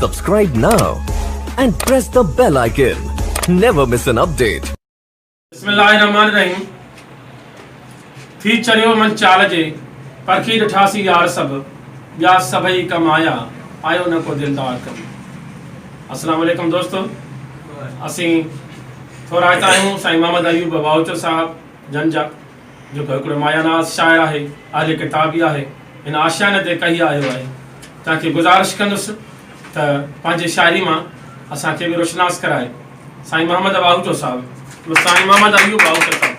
Subscribe now and press the bell icon. Never miss an update. बिस्मिल्लाहिर्रहमानिर्रहीम। थी चरियो मन चाल जे परखी ॾिठासी यार सब या सभई कमाया आयो न को दिलदार कभी। अस्सलाम वालेकुम दोस्तों, असी थोड़ा आहियूं साईं मोहम्मद अयूब बाउचर साहब जंजा जो हिकिड़ो मायानाज़ शाइर आहे, अहले किताबी आहे। इन आशियाने ते कही आयो आहे। तव्हांखे गुज़ारिश कंदुसि त पंहिंजे शाइरी मां असांखे बि रोशनास कराए। साईं मोहम्मद बाउचर साहब, साईं मोहम्मद अयूब बाउचर साहब।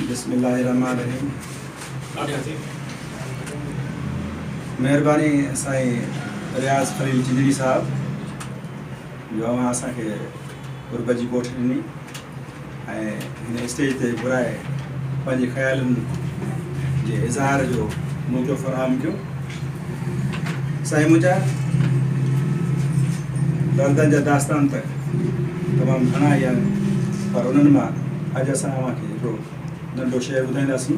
बिस्मिल्लाहिर्रहमानिर्रहीम। मेहरबानी साईं रियाज़ खलील चिंजड़ी साहब जो अवां असांखे गुरबत जी कोठ ॾिनी ऐं हिन स्टेज ते घुराए पंहिंजे ख़्यालनि जे इज़हार जो मौक़ो फ़राहम कयो। साईं मुंहिंजा दर्दनि जा दास्तान त तमामु घणा ई आहिनि, पर उन्हनि मां अॼु असां अव्हांखे हिकिड़ो नंढो शेर ॿुधाईंदासीं।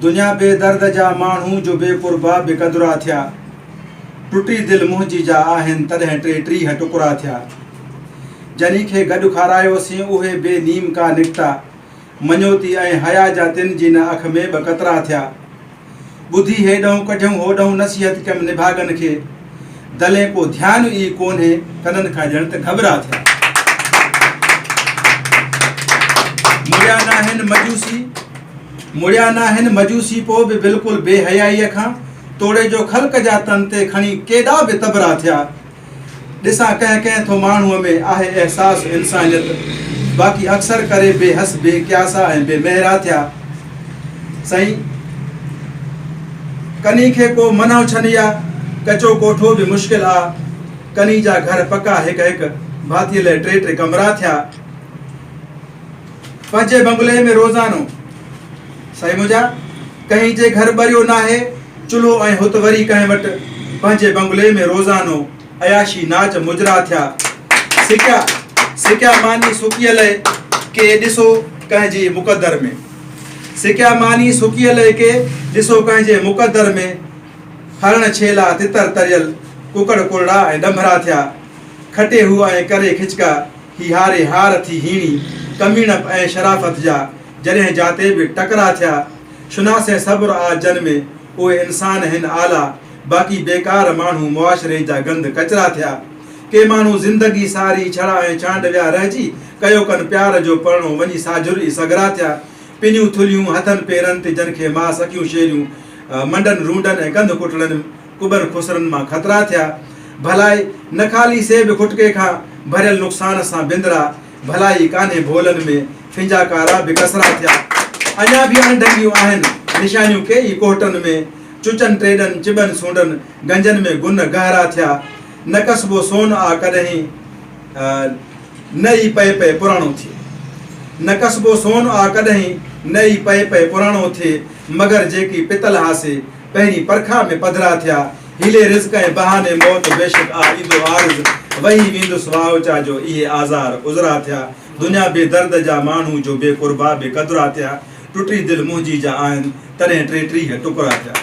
दुनिया बेदर्द जा माण्हू जो बेक़ुरबा बेक़दुरा थिया, टुटी दिलि मुंहिंजी जा आहिनि तॾहिं टे टीह टुकड़ा थिया। जनी खे गॾु खारायोसीं उहे बेनीम का निकिता, मञोती ऐं हया जा तिन जी न अख में ॿ कतरा थिया। ॿुधी हेॾऊं कढियूं होॾऊं नसीहत कयमि निभागनि खे, दले को ध्यानु ई कोन्हे कननि खां ॼण त घबरा थिया। मुड़िया नाहिनि मजूसी पोइ बि बिल्कुलु बेहयाईअ खां, तोड़े जो ख़ल्क़ जा तन ते खणी केॾा बि तबरा थिया। ॾिसां कंहिं कंहिं थो माण्हूअ में आहे अहसास इंसानियत, बाक़ी अक्सर करे बेहस बेक़ियासा ऐं बेमहरा थिया। साईं कनी खे को मनो छन या कचो कोठो बि मुश्किल आ, कनी जा घर पका हिकु हिकु भातीअ लाइ टे टे कमरा थिया। पंहिंजे बंगले में रोज़ानो साईं मुंहिंजा कंहिं जे घर ॿरियो नाहे चुल्हो ऐं हुत वरी कंहिं वटि, पंहिंजे बंगले में रोज़ानो अयाशी नाच मुजरा थिया। सिकिया मानी सुकियल के ॾिसो कंहिंजे मुक़दर में, सिकिया मानी सुकियल के ॾिसो कंहिंजे मुक़दर में, हरण छेला तितर तरियल कुकड़ कुरड़ा ऐं डंभरा थिया। खटे हुआ ऐं करे खिचका ही हारे हार थी हीणी, कमीणप ऐं शराफ़त जा जॾहिं जाते बि टकरा थिया। शुनासे सब्र आ जन में उहे इंसान हिन आला, बाक़ी बेकार माण्हू मुआशरे जा गंद कचरा थिया। के माण्हू ज़िंदगी सारी छड़ा ऐं छांड विया रहिजी, कयो कनि प्यार जो परणो वञी साझुर ई सगरा थिया। पिनियूं थुलियूं हथनि पेरनि ते जन खे मां सकियूं शेरियूं, मंडनि रूंडनि ऐं कंध कुटड़नि कुबनि खुसरनि मां ख़तरा थिया। भलाई न ख़ाली सेब खुटके खां भरियल नुक़सान सां बिंदरा, भलाई कान्हे भोलनि में फिंजाकारा बि कसरा थिया। अञा बि अणढंगियूं आहिनि निशानियूं के ई कोहटनि में, चुचनि टेडनि चिबनि सूंडनि गंजनि में गुन गहरा थिया। न कसबो सोन आ कॾहिं न ई पए पए पुराणो थिए, न कसबो सोन आ कॾहिं न ई पए पए पुराणो थिए, मगर जेकी पितल हासे पहिरीं परखा में पधरा थिया। हिले रिज़्क़ ऐं बहाने मौत बेशक आ ईंदो आर्ज़, वही वेंदुसि वाओचा जो इहे आज़ार उज़रा थिया। दुनिया बेदर्द जा माण्हू जो बेक़ुरबा बेक़दुरा थिया, टुटी दिलि मुंहिंजी जा आहिनि तॾहिं टे टीह टुकड़ा थिया।